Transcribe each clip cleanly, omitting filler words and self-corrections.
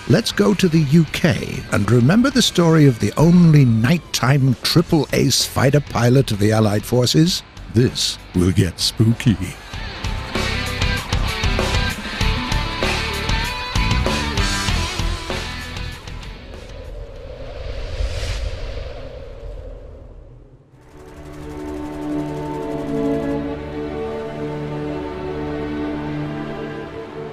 let's go to the UK and remember the story of the only nighttime triple ace fighter pilot of the Allied forces. This will get spooky.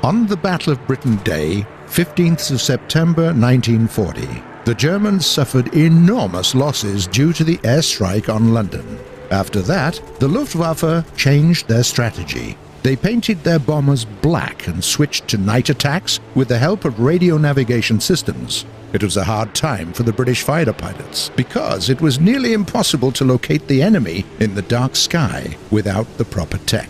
On the Battle of Britain Day, 15th of September 1940, the Germans suffered enormous losses due to the airstrike on London. After that, the Luftwaffe changed their strategy. They painted their bombers black and switched to night attacks with the help of radio navigation systems. It was a hard time for the British fighter pilots because it was nearly impossible to locate the enemy in the dark sky without the proper tech.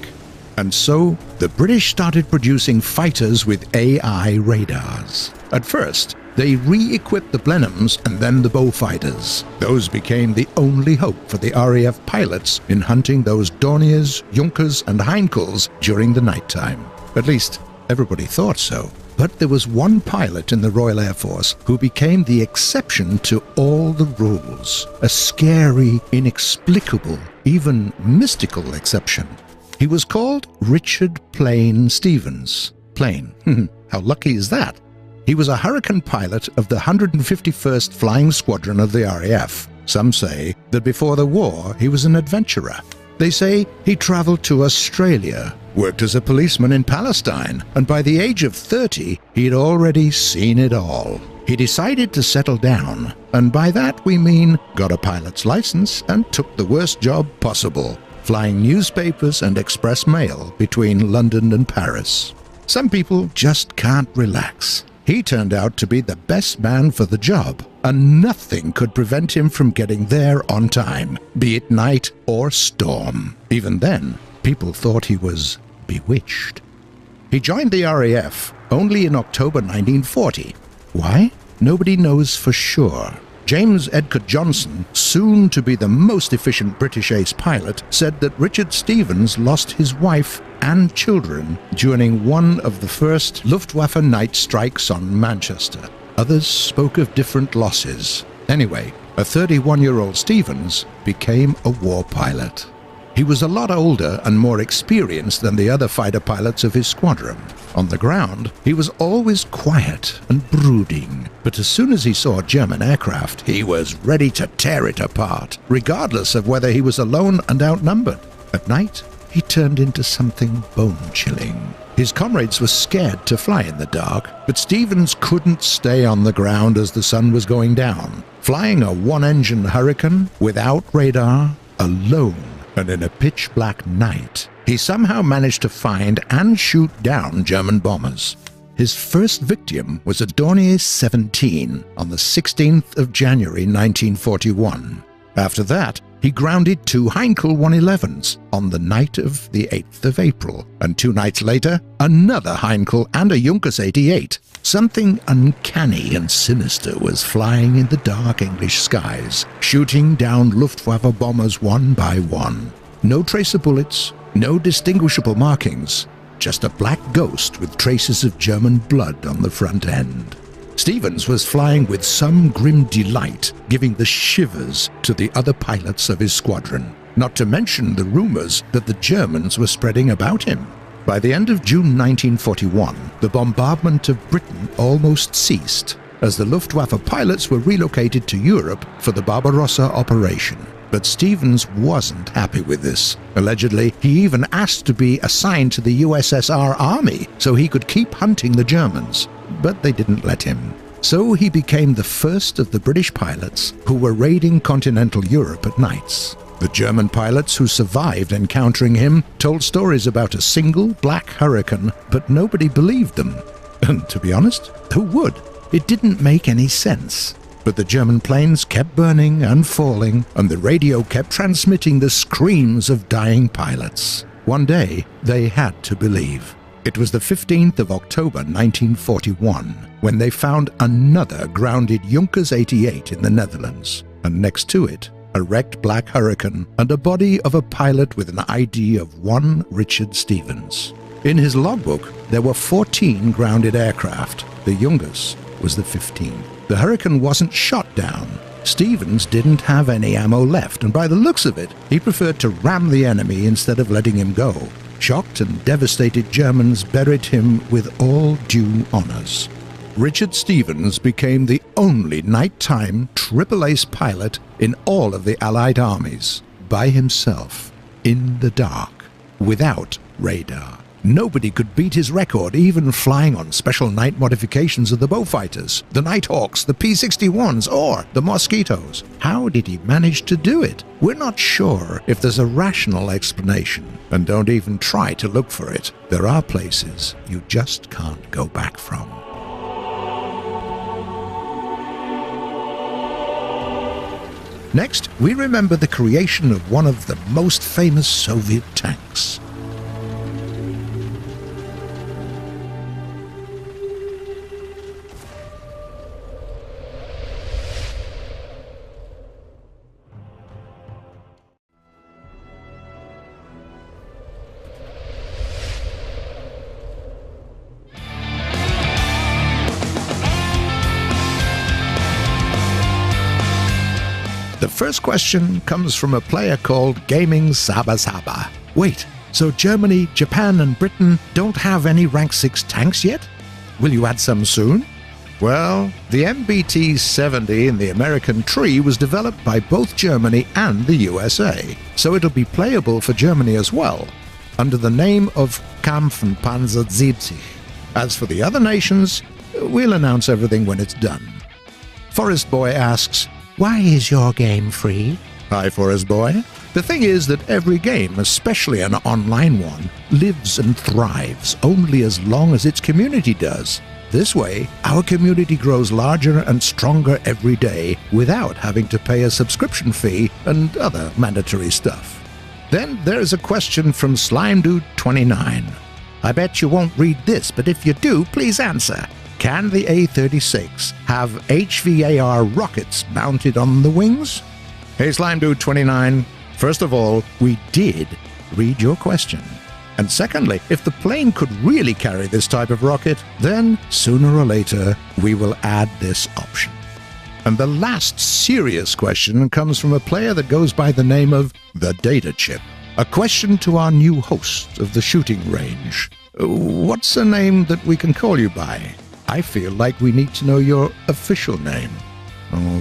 And so, the British started producing fighters with AI radars. At first, they re-equipped the Blenheims and then the Beaufighters. Those became the only hope for the RAF pilots in hunting those Dorniers, Junkers and Heinkels during the nighttime. At least, everybody thought so. But there was one pilot in the Royal Air Force who became the exception to all the rules. A scary, inexplicable, even mystical exception. He was called Richard Plain Stevens. Plain. How lucky is that? He was a Hurricane pilot of the 151st Flying Squadron of the RAF. Some say that before the war he was an adventurer. They say he traveled to Australia, worked as a policeman in Palestine, and by the age of 30 he'd already seen it all. He decided to settle down, and by that we mean got a pilot's license and took the worst job possible, flying newspapers and express mail between London and Paris. Some people just can't relax. He turned out to be the best man for the job, and nothing could prevent him from getting there on time, be it night or storm. Even then, people thought he was bewitched. He joined the RAF only in October 1940. Why? Nobody knows for sure. James Edgar Johnson, soon to be the most efficient British ace pilot, said that Richard Stevens lost his wife and children during one of the first Luftwaffe night strikes on Manchester. Others spoke of different losses. Anyway, a 31-year-old Stevens became a war pilot. He was a lot older and more experienced than the other fighter pilots of his squadron. On the ground, he was always quiet and brooding, but as soon as he saw German aircraft, he was ready to tear it apart, regardless of whether he was alone and outnumbered. At night, he turned into something bone-chilling. His comrades were scared to fly in the dark, but Stevens couldn't stay on the ground as the sun was going down. Flying a one-engine Hurricane without radar, alone, and in a pitch-black night, he somehow managed to find and shoot down German bombers. His first victim was a Dornier 17 on the 16th of January 1941. After that, he grounded 2 Heinkel 111s on the night of the 8th of April, and 2 nights later, another Heinkel and a Junkers 88. Something uncanny and sinister was flying in the dark English skies, shooting down Luftwaffe bombers one by one. No trace of bullets, no distinguishable markings, just a black ghost with traces of German blood on the front end. Stevens was flying with some grim delight, giving the shivers to the other pilots of his squadron, not to mention the rumors that the Germans were spreading about him. By the end of June 1941, the bombardment of Britain almost ceased, as the Luftwaffe pilots were relocated to Europe for the Barbarossa operation. But Stevens wasn't happy with this. Allegedly, he even asked to be assigned to the USSR Army so he could keep hunting the Germans, but they didn't let him. So he became the first of the British pilots who were raiding continental Europe at nights. The German pilots who survived encountering him told stories about a single black Hurricane, but nobody believed them. And to be honest, who would? It didn't make any sense. But the German planes kept burning and falling, and the radio kept transmitting the screams of dying pilots. One day, they had to believe. It was the 15th of October 1941, when they found another grounded Junkers 88 in the Netherlands, and next to it, a wrecked black Hurricane and a body of a pilot with an ID of one Richard Stevens. In his logbook, there were 14 grounded aircraft. The youngest was the 15th. The Hurricane wasn't shot down. Stevens didn't have any ammo left, and by the looks of it, he preferred to ram the enemy instead of letting him go. Shocked and devastated Germans buried him with all due honors. Richard Stevens became the only nighttime triple-ace pilot in all of the Allied armies, by himself, in the dark, without radar. Nobody could beat his record, even flying on special night modifications of the Beaufighters, the Nighthawks, the P-61s, or the Mosquitoes. How did he manage to do it? We're not sure if there's a rational explanation, and don't even try to look for it. There are places you just can't go back from. Next, we remember the creation of one of the most famous Soviet tanks. The first question comes from a player called Gaming Saba Saba. Wait, so Germany, Japan and Britain don't have any rank 6 tanks yet? Will you add some soon? Well, the MBT-70 in the American tree was developed by both Germany and the USA, so it'll be playable for Germany as well, under the name of Kampfpanzer 70. As for the other nations, we'll announce everything when it's done. Forest Boy asks, why is your game free? Hi, Forest Boy. The thing is that every game, especially an online one, lives and thrives only as long as its community does. This way, our community grows larger and stronger every day without having to pay a subscription fee and other mandatory stuff. Then there's a question from SlimeDude29. I bet you won't read this, but if you do, please answer. Can the A-36 have HVAR rockets mounted on the wings? Hey SlimeDude29, first of all, we did read your question. And secondly, if the plane could really carry this type of rocket, then sooner or later we will add this option. And the last serious question comes from a player that goes by the name of The Data Chip. A question to our new host of the shooting range. What's a name that we can call you by? I feel like we need to know your official name.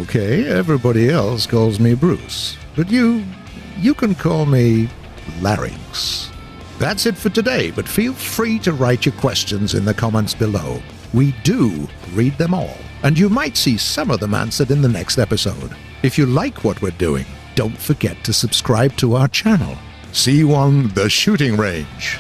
Okay, everybody else calls me Bruce, but you can call me Larynx. That's it for today, but feel free to write your questions in the comments below. We do read them all, and you might see some of them answered in the next episode. If you like what we're doing, don't forget to subscribe to our channel. See you on the shooting range.